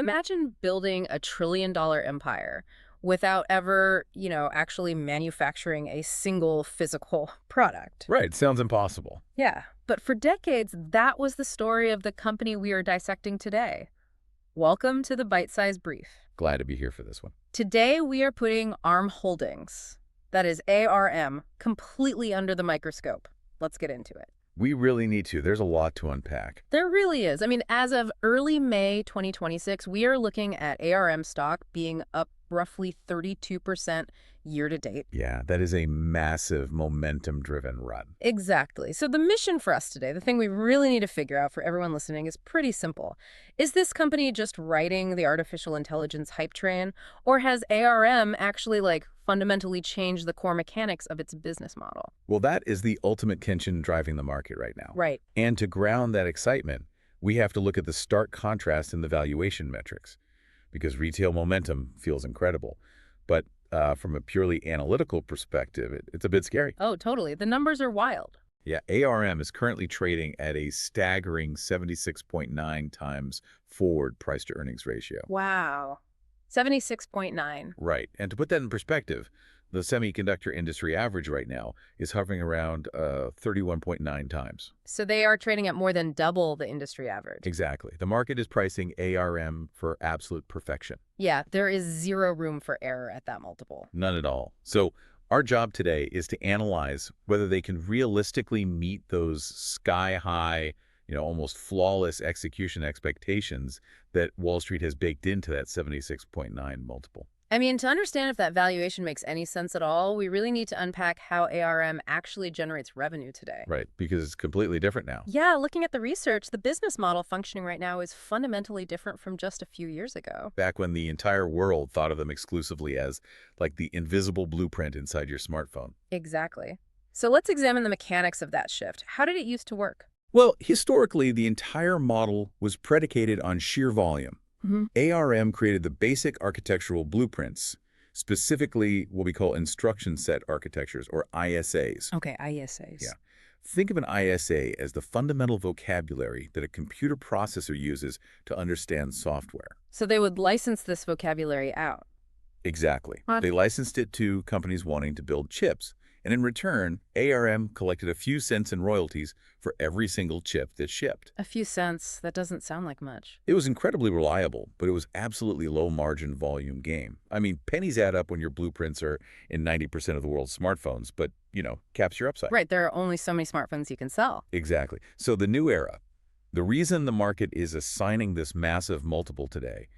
Imagine building a trillion-dollar empire without ever, actually manufacturing a single physical product. Right, sounds impossible. Yeah, but for decades, that was the story of the company we are dissecting today. Welcome to the Byte-Size Brief. Glad to be here for this one. Today, we are putting ARM Holdings, that is ARM, completely under the microscope. Let's get into it. We really need to. There's a lot to unpack. There really is. I mean, as of early May 2026, we are looking at ARM stock being up roughly 32% year to date. Yeah, that is a massive momentum-driven run. Exactly. So the mission for us today, the thing we really need to figure out for everyone listening, is pretty simple. Is this company just riding the artificial intelligence hype train, or has ARM actually, fundamentally changed the core mechanics of its business model? Well, that is the ultimate tension driving the market right now. Right. And to ground that excitement, we have to look at the stark contrast in the valuation metrics, because retail momentum feels incredible. But from a purely analytical perspective, it's a bit scary. Oh, totally. The numbers are wild. Yeah, ARM is currently trading at a staggering 76.9x forward price-to-earnings ratio. Wow. 76.9. Right. And to put that in perspective, the semiconductor industry average right now is hovering around 31.9 times. So they are trading at more than double the industry average. Exactly. The market is pricing ARM for absolute perfection. Yeah, there is zero room for error at that multiple. None at all. So our job today is to analyze whether they can realistically meet those sky-high, almost flawless execution expectations that Wall Street has baked into that 76.9 multiple. I mean, to understand if that valuation makes any sense at all, we really need to unpack how ARM actually generates revenue today. Right, because it's completely different now. Yeah, looking at the research, the business model functioning right now is fundamentally different from just a few years ago. Back when the entire world thought of them exclusively as like the invisible blueprint inside your smartphone. Exactly. So let's examine the mechanics of that shift. How did it used to work? Well, historically, the entire model was predicated on sheer volume. ARM created the basic architectural blueprints, specifically what we call instruction set architectures, or ISAs. Okay, ISAs. Yeah. Think of an ISA as the fundamental vocabulary that a computer processor uses to understand software. So they would license this vocabulary out. Exactly. What? They licensed it to companies wanting to build chips. And in return, ARM collected a few cents in royalties for every single chip that shipped. A few cents, that doesn't sound like much. It was incredibly reliable, but it was absolutely low-margin volume game. I mean, pennies add up when your blueprints are in 90% of the world's smartphones, but, caps your upside. Right, there are only so many smartphones you can sell. Exactly. So the new era, the reason the market is assigning this massive multiple today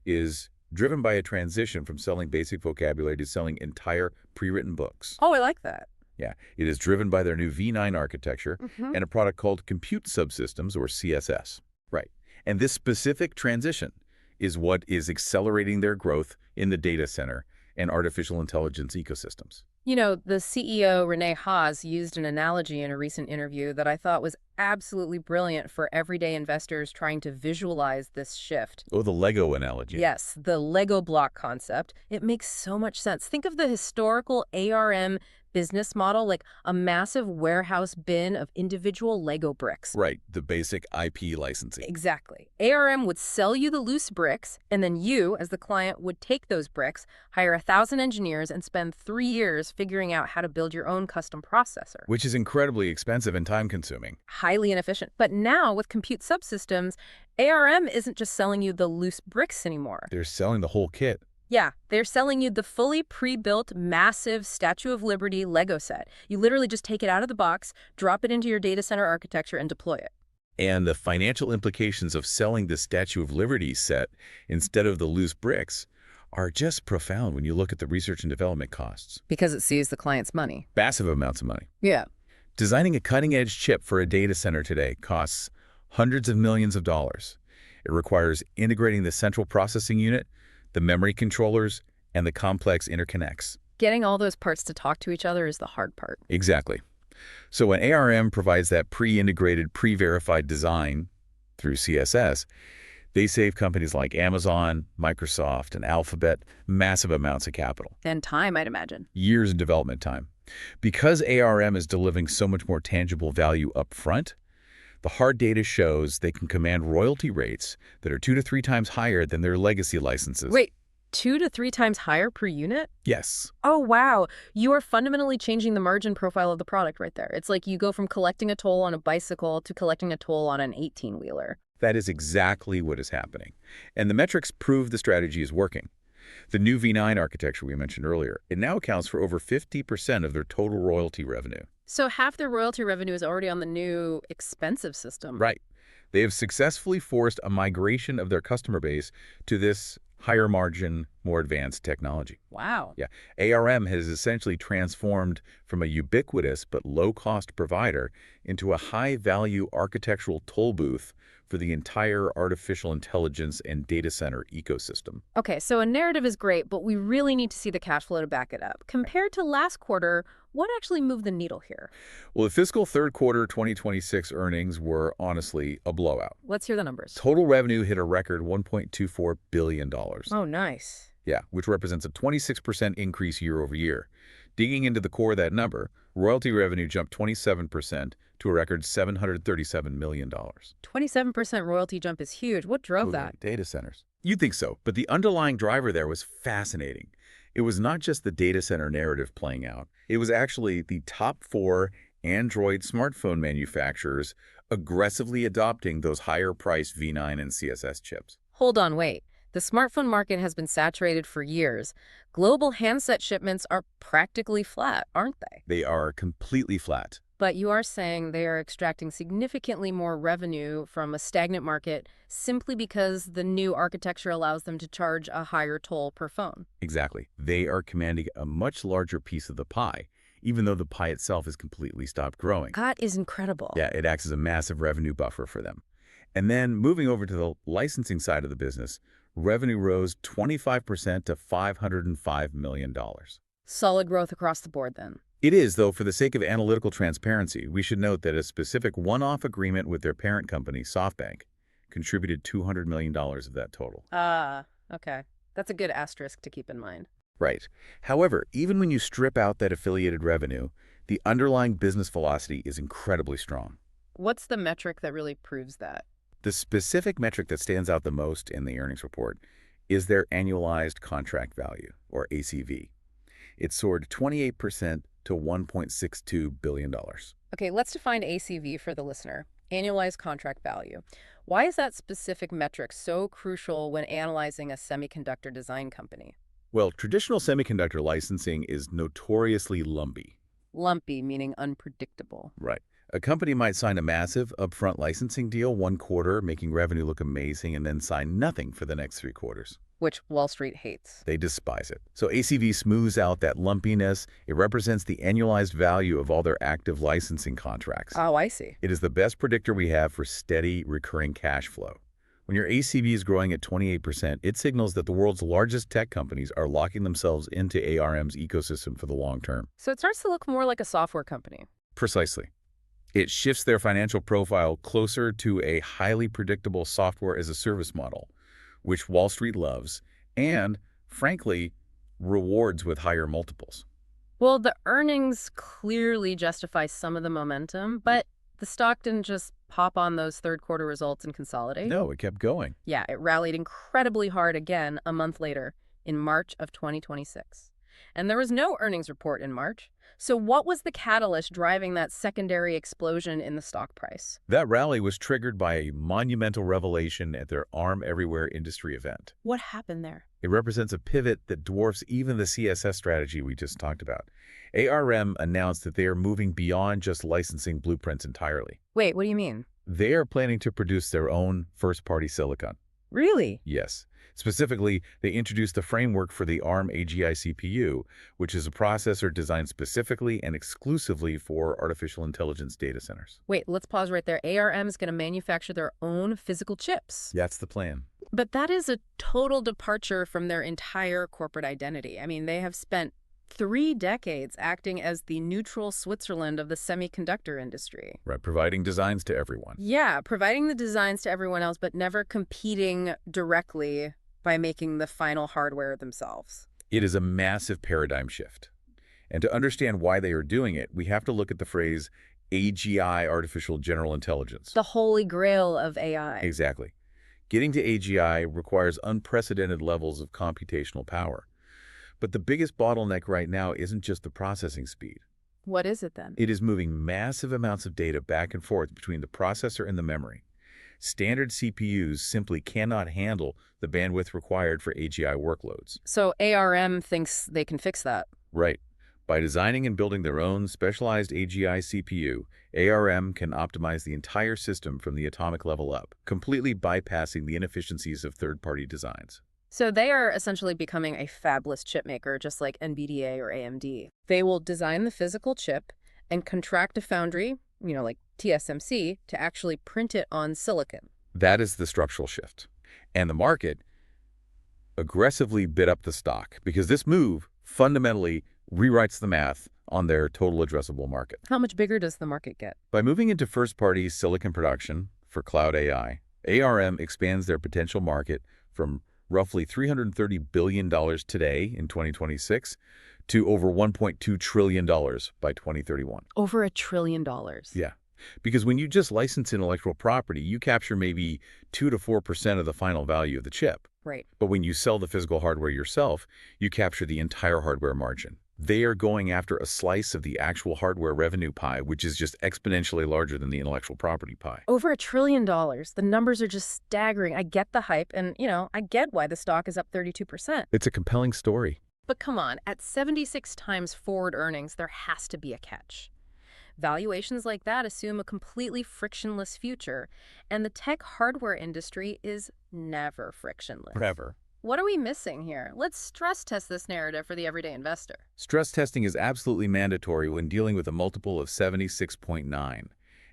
is driven by a transition from selling basic vocabulary to selling entire pre-written books. Oh, I like that. Yeah, it is driven by their new V9 architecture and a product called compute subsystems, or CSS. Right. And this specific transition is what is accelerating their growth in the data center and artificial intelligence ecosystems. The CEO, Rene Haas, used an analogy in a recent interview that I thought was absolutely brilliant for everyday investors trying to visualize this shift. Oh, the Lego analogy. Yes, the Lego block concept. It makes so much sense. Think of the historical ARM business model like a massive warehouse bin of individual Lego bricks. Right, the basic IP licensing. Exactly. ARM would sell you the loose bricks, and then you, as the client, would take those bricks, hire 1,000 engineers, and spend 3 years figuring out how to build your own custom processor. Which is incredibly expensive and time-consuming. Highly inefficient. But now, with compute subsystems, ARM isn't just selling you the loose bricks anymore. They're selling the whole kit. Yeah, they're selling you the fully pre-built, massive Statue of Liberty Lego set. You literally just take it out of the box, drop it into your data center architecture, and deploy it. And the financial implications of selling the Statue of Liberty set instead of the loose bricks are just profound when you look at the research and development costs. Because it saves the client's money. Massive amounts of money. Yeah. Designing a cutting-edge chip for a data center today costs hundreds of millions of dollars. It requires integrating the central processing unit, the memory controllers, and the complex interconnects. Getting all those parts to talk to each other is the hard part. Exactly. So when ARM provides that pre-integrated, pre-verified design through CSS, they save companies like Amazon, Microsoft, and Alphabet massive amounts of capital. And time, I'd imagine. Years in development time. Because ARM is delivering so much more tangible value up front, The hard data shows they can command royalty rates that are 2 to 3 times higher than their legacy licenses. Wait, 2 to 3 times higher per unit? Yes. Oh, wow. You are fundamentally changing the margin profile of the product right there. It's like you go from collecting a toll on a bicycle to collecting a toll on an 18-wheeler. That is exactly what is happening. And the metrics prove the strategy is working. The new V9 architecture we mentioned earlier, it now accounts for over 50% of their total royalty revenue. So half their royalty revenue is already on the new expensive system. Right. They have successfully forced a migration of their customer base to this higher margin, more advanced technology. Wow. Yeah. ARM has essentially transformed from a ubiquitous but low-cost provider into a high-value architectural toll booth for the entire artificial intelligence and data center ecosystem. Okay, so a narrative is great, but we really need to see the cash flow to back it up. Compared to last quarter, what actually moved the needle here? Well, the fiscal third quarter 2026 earnings were honestly a blowout. Let's hear the numbers. Total revenue hit a record $1.24 billion. Oh, nice. Yeah, which represents a 26% increase year over year. Digging into the core of that number, royalty revenue jumped 27% to a record $737 million. 27% royalty jump is huge. What drove that? Data centers. You'd think so, but the underlying driver there was fascinating. It was not just the data center narrative playing out. It was actually the top 4 Android smartphone manufacturers aggressively adopting those higher-priced V9 and CSS chips. Hold on, wait. The smartphone market has been saturated for years. Global handset shipments are practically flat, aren't they? They are completely flat. But you are saying they are extracting significantly more revenue from a stagnant market simply because the new architecture allows them to charge a higher toll per phone. Exactly. They are commanding a much larger piece of the pie, even though the pie itself has completely stopped growing. That is incredible. Yeah, it acts as a massive revenue buffer for them. And then moving over to the licensing side of the business, revenue rose 25% to $505 million. Solid growth across the board then. It is, though, for the sake of analytical transparency, we should note that a specific one-off agreement with their parent company, SoftBank, contributed $200 million of that total. Okay. That's a good asterisk to keep in mind. Right. However, even when you strip out that affiliated revenue, the underlying business velocity is incredibly strong. What's the metric that really proves that? The specific metric that stands out the most in the earnings report is their annualized contract value, or ACV. It soared 28% to $1.62 billion. Okay, let's define ACV for the listener. Annualized contract value. Why is that specific metric so crucial when analyzing a semiconductor design company? Well, traditional semiconductor licensing is notoriously lumpy. Lumpy, meaning unpredictable. Right. A company might sign a massive upfront licensing deal one quarter, making revenue look amazing, and then sign nothing for the next 3 quarters. Which Wall Street hates. They despise it. So ACV smooths out that lumpiness. It represents the annualized value of all their active licensing contracts. Oh, I see. It is the best predictor we have for steady, recurring cash flow. When your ACV is growing at 28%, it signals that the world's largest tech companies are locking themselves into ARM's ecosystem for the long term. So it starts to look more like a software company. Precisely. It shifts their financial profile closer to a highly predictable software-as-a-service model, which Wall Street loves and, frankly, rewards with higher multiples. Well, the earnings clearly justify some of the momentum, but the stock didn't just pop on those third quarter results and consolidate. No, it kept going. Yeah, it rallied incredibly hard again a month later in March of 2026. And there was no earnings report in March. So what was the catalyst driving that secondary explosion in the stock price? That rally was triggered by a monumental revelation at their ARM Everywhere industry event. What happened there? It represents a pivot that dwarfs even the CSS strategy we just talked about. ARM announced that they are moving beyond just licensing blueprints entirely. Wait, what do you mean? They are planning to produce their own first-party silicon. Really? Yes. Specifically, they introduced the framework for the ARM AGI CPU, which is a processor designed specifically and exclusively for artificial intelligence data centers. Wait, let's pause right there. ARM is going to manufacture their own physical chips. That's the plan. But that is a total departure from their entire corporate identity. I mean, they have spent 3 decades acting as the neutral Switzerland of the semiconductor industry. Right, providing designs to everyone. Yeah, providing the designs to everyone else, but never competing directly by making the final hardware themselves. It is a massive paradigm shift. And to understand why they are doing it, we have to look at the phrase AGI, artificial general intelligence. The holy grail of AI. Exactly. Getting to AGI requires unprecedented levels of computational power. But the biggest bottleneck right now isn't just the processing speed. What is it then? It is moving massive amounts of data back and forth between the processor and the memory. Standard CPUs simply cannot handle the bandwidth required for AGI workloads. So ARM thinks they can fix that. Right. By designing and building their own specialized AGI CPU, ARM can optimize the entire system from the atomic level up, completely bypassing the inefficiencies of third-party designs. So they are essentially becoming a fabless chip maker, just like NVIDIA or AMD. They will design the physical chip and contract a foundry, like TSMC, to actually print it on silicon. That is the structural shift. And the market aggressively bid up the stock because this move fundamentally rewrites the math on their total addressable market. How much bigger does the market get? By moving into first-party silicon production for cloud AI, ARM expands their potential market from roughly $330 billion today in 2026 to over $1.2 trillion by 2031. Over $1 trillion. Yeah. Because when you just license intellectual property, you capture maybe 2 to 4% of the final value of the chip. Right. But when you sell the physical hardware yourself, you capture the entire hardware margin. They are going after a slice of the actual hardware revenue pie, which is just exponentially larger than the intellectual property pie. Over $1 trillion. The numbers are just staggering. I get the hype, and, I get why the stock is up 32%. It's a compelling story. But come on, at 76 times forward earnings, there has to be a catch. Valuations like that assume a completely frictionless future, and the tech hardware industry is never frictionless. Forever. What are we missing here? Let's stress test this narrative for the everyday investor. Stress testing is absolutely mandatory when dealing with a multiple of 76.9.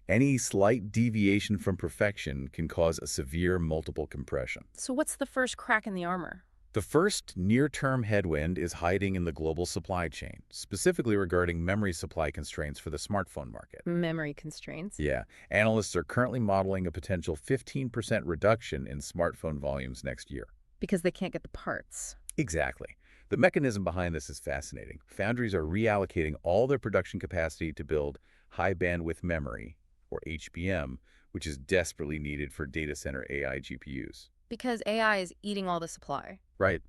Any slight deviation from perfection can cause a severe multiple compression. So what's the first crack in the armor? The first near-term headwind is hiding in the global supply chain, specifically regarding memory supply constraints for the smartphone market. Memory constraints? Yeah. Analysts are currently modeling a potential 15% reduction in smartphone volumes next year. Because they can't get the parts. Exactly. The mechanism behind this is fascinating. Foundries are reallocating all their production capacity to build high-bandwidth memory, or HBM, which is desperately needed for data center AI GPUs. Because AI is eating all the supply. Right.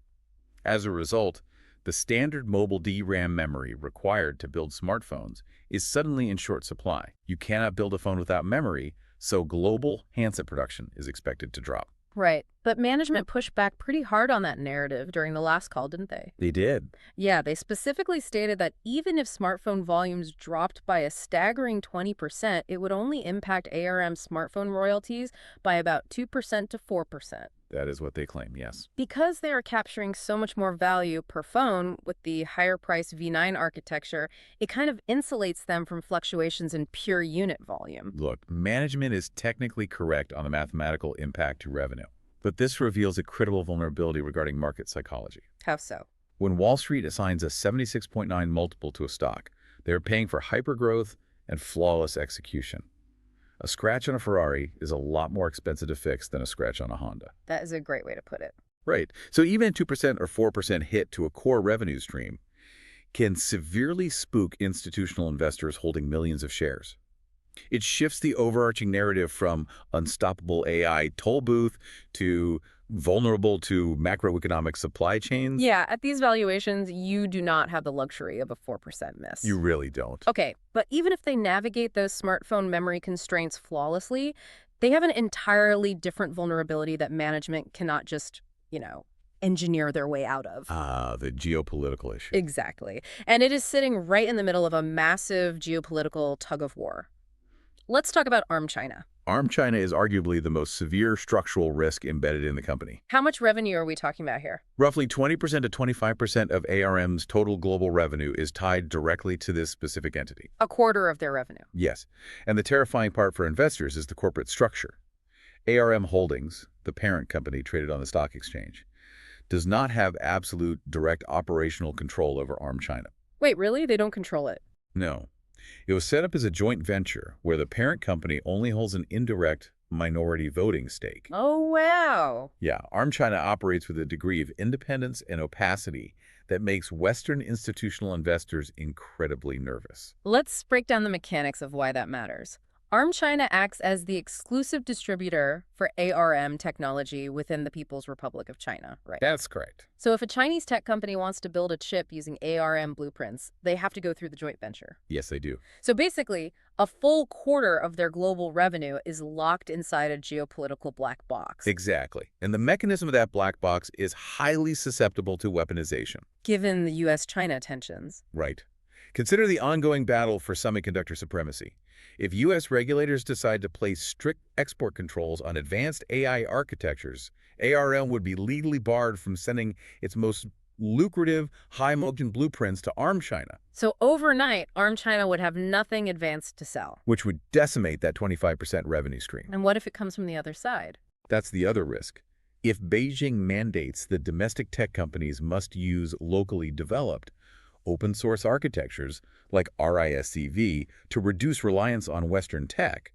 As a result, the standard mobile DRAM memory required to build smartphones is suddenly in short supply. You cannot build a phone without memory, so global handset production is expected to drop. Right. But management pushed back pretty hard on that narrative during the last call, didn't they? They did. Yeah, they specifically stated that even if smartphone volumes dropped by a staggering 20%, it would only impact ARM smartphone royalties by about 2% to 4%. That is what they claim, yes. Because they are capturing so much more value per phone with the higher price V9 architecture, it kind of insulates them from fluctuations in pure unit volume. Look, management is technically correct on the mathematical impact to revenue, but this reveals a critical vulnerability regarding market psychology. How so? When Wall Street assigns a 76.9 multiple to a stock, they are paying for hypergrowth and flawless execution. A scratch on a Ferrari is a lot more expensive to fix than a scratch on a Honda. That is a great way to put it. Right. So even a 2% or 4% hit to a core revenue stream can severely spook institutional investors holding millions of shares. It shifts the overarching narrative from unstoppable AI toll booth to vulnerable to macroeconomic supply chains. Yeah, at these valuations, you do not have the luxury of a 4% miss. You really don't. Okay, but even if they navigate those smartphone memory constraints flawlessly, they have an entirely different vulnerability that management cannot just, engineer their way out of. The geopolitical issue. Exactly. And it is sitting right in the middle of a massive geopolitical tug of war. Let's talk about ARM China. ARM China is arguably the most severe structural risk embedded in the company. How much revenue are we talking about here? Roughly 20% to 25% of ARM's total global revenue is tied directly to this specific entity. A quarter of their revenue. Yes. And the terrifying part for investors is the corporate structure. ARM Holdings, the parent company traded on the stock exchange, does not have absolute direct operational control over ARM China. Wait, really? They don't control it? No. It was set up as a joint venture where the parent company only holds an indirect minority voting stake. Oh, wow. Yeah, ARM China operates with a degree of independence and opacity that makes Western institutional investors incredibly nervous. Let's break down the mechanics of why that matters. ARM China acts as the exclusive distributor for ARM technology within the People's Republic of China, right? That's correct. So if a Chinese tech company wants to build a chip using ARM blueprints, they have to go through the joint venture. Yes, they do. So basically, a full quarter of their global revenue is locked inside a geopolitical black box. Exactly. And the mechanism of that black box is highly susceptible to weaponization. Given the U.S.-China tensions. Right. Consider the ongoing battle for semiconductor supremacy. If U.S. regulators decide to place strict export controls on advanced AI architectures, ARM would be legally barred from sending its most lucrative, high-margin blueprints to ARM China. So overnight, ARM China would have nothing advanced to sell. Which would decimate that 25% revenue stream. And what if it comes from the other side? That's the other risk. If Beijing mandates that domestic tech companies must use locally developed, open-source architectures like RISC-V to reduce reliance on Western tech,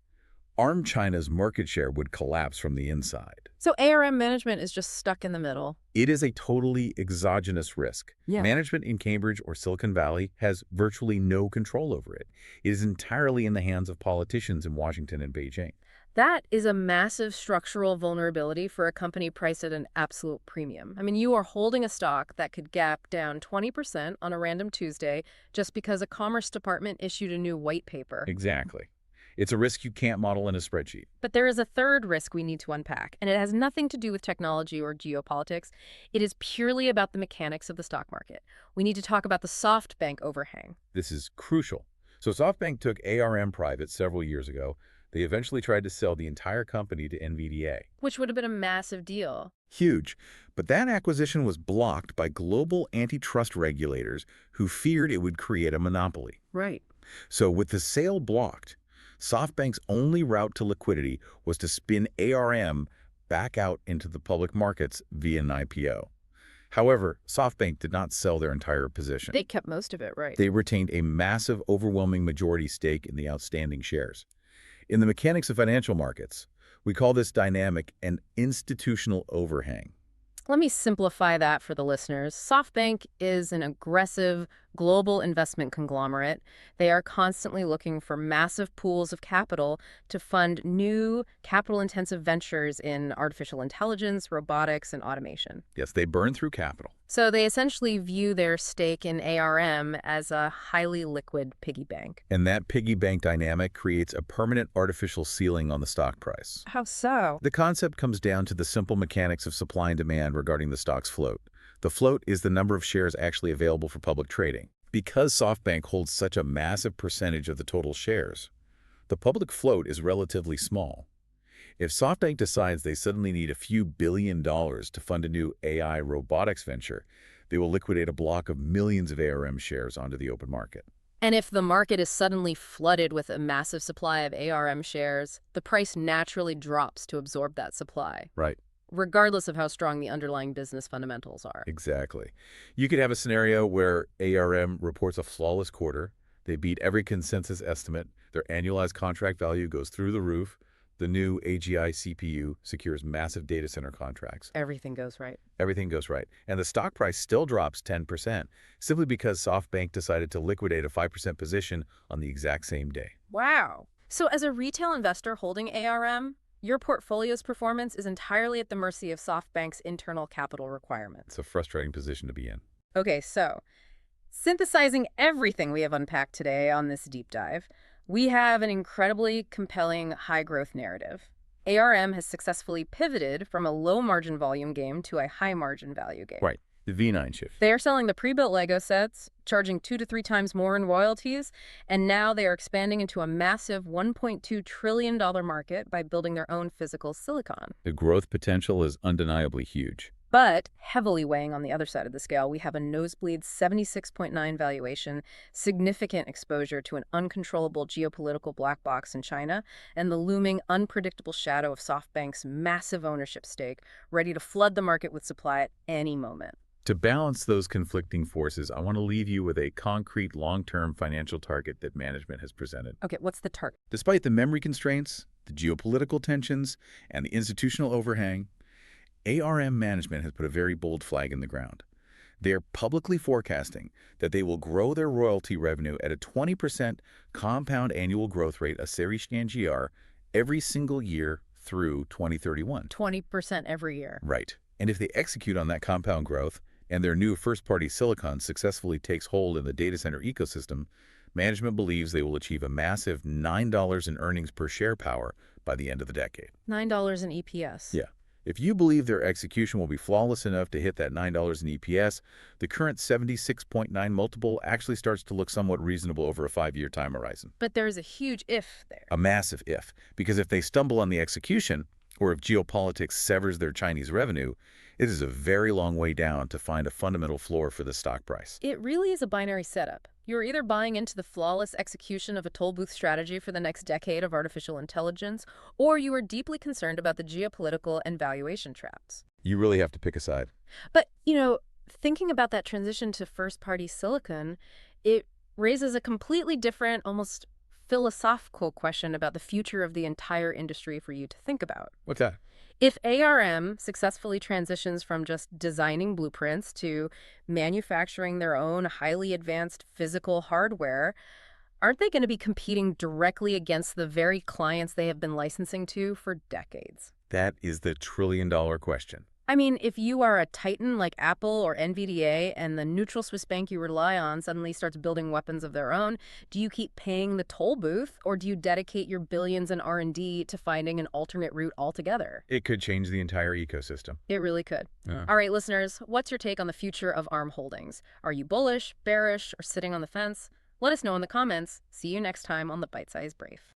ARM China's market share would collapse from the inside. So ARM management is just stuck in the middle. It is a totally exogenous risk. Yeah. Management in Cambridge or Silicon Valley has virtually no control over it. It is entirely in the hands of politicians in Washington and Beijing. That is a massive structural vulnerability for a company priced at an absolute premium. I mean, you are holding a stock that could gap down 20% on a random Tuesday just because a Commerce Department issued a new white paper. Exactly. It's a risk you can't model in a spreadsheet. But there is a third risk we need to unpack, and it has nothing to do with technology or geopolitics. It is purely about the mechanics of the stock market. We need to talk about the SoftBank overhang. This is crucial. So SoftBank took ARM private several years ago. They eventually tried to sell the entire company to NVDA. Which would have been a massive deal. Huge. But that acquisition was blocked by global antitrust regulators who feared it would create a monopoly. Right. So with the sale blocked, SoftBank's only route to liquidity was to spin ARM back out into the public markets via an IPO. However, SoftBank did not sell their entire position. They kept most of it, right? They retained a massive, overwhelming majority stake in the outstanding shares. In the mechanics of financial markets, we call this dynamic an institutional overhang. Let me simplify that for the listeners. SoftBank is an aggressive global investment conglomerate. They are constantly looking for massive pools of capital to fund new capital-intensive ventures in artificial intelligence, robotics, and automation. Yes, they burn through capital. So they essentially view their stake in ARM as a highly liquid piggy bank. And that piggy bank dynamic creates a permanent artificial ceiling on the stock price. How so? The concept comes down to the simple mechanics of supply and demand regarding the stock's float. The float is the number of shares actually available for public trading. Because SoftBank holds such a massive percentage of the total shares, the public float is relatively small. If SoftBank decides they suddenly need a few $1 billion to fund a new AI robotics venture, they will liquidate a block of millions of ARM shares onto the open market. And if the market is suddenly flooded with a massive supply of ARM shares, the price naturally drops to absorb that supply. Right. Regardless of how strong the underlying business fundamentals are. Exactly. You could have a scenario where ARM reports a flawless quarter. They beat every consensus estimate. Their annualized contract value goes through the roof. The new AGI CPU secures massive data center contracts. Everything goes right. Everything goes right. And the stock price still drops 10%, simply because SoftBank decided to liquidate a 5% position on the exact same day. Wow. So as a retail investor holding ARM, your portfolio's performance is entirely at the mercy of SoftBank's internal capital requirements. It's a frustrating position to be in. Okay, so synthesizing everything we have unpacked today on this deep dive, we have an incredibly compelling high-growth narrative. ARM has successfully pivoted from a low-margin volume game to a high-margin value game. Right. The V9 shift. They are selling the pre-built Lego sets, charging 2 to 3 times more in royalties, and now they are expanding into a massive $1.2 trillion market by building their own physical silicon. The growth potential is undeniably huge. But heavily weighing on the other side of the scale, we have a nosebleed 76.9 valuation, significant exposure to an uncontrollable geopolitical black box in China, and the looming unpredictable shadow of SoftBank's massive ownership stake, ready to flood the market with supply at any moment. To balance those conflicting forces, I want to leave you with a concrete long-term financial target that management has presented. Okay, what's the target? Despite the memory constraints, the geopolitical tensions, and the institutional overhang, ARM management has put a very bold flag in the ground. They're publicly forecasting that they will grow their royalty revenue at a 20% compound annual growth rate, a série CAGR, every single year through 2031. 20% every year. Right. And if they execute on that compound growth and their new first-party silicon successfully takes hold in the data center ecosystem, management believes they will achieve a massive $9 in earnings per share power by the end of the decade. $9 in EPS. Yeah. If you believe their execution will be flawless enough to hit that $9 in EPS, the current 76.9 multiple actually starts to look somewhat reasonable over a 5-year time horizon. But there's a huge if there. A massive if. Because if they stumble on the execution, or if geopolitics severs their Chinese revenue, it is a very long way down to find a fundamental floor for the stock price. It really is a binary setup. You're either buying into the flawless execution of a toll booth strategy for the next decade of artificial intelligence, or you are deeply concerned about the geopolitical and valuation traps. You really have to pick a side. But, thinking about that transition to first-party silicon, it raises a completely different, almost philosophical question about the future of the entire industry for you to think about. What's that? If ARM successfully transitions from just designing blueprints to manufacturing their own highly advanced physical hardware, aren't they going to be competing directly against the very clients they have been licensing to for decades? That is the trillion-dollar question. I mean, if you are a titan like Apple or NVDA and the neutral Swiss bank you rely on suddenly starts building weapons of their own, do you keep paying the toll booth or do you dedicate your billions in R&D to finding an alternate route altogether? It could change the entire ecosystem. It really could. Yeah. All right, listeners, what's your take on the future of ARM holdings? Are you bullish, bearish, or sitting on the fence? Let us know in the comments. See you next time on the Byte-Size Brief.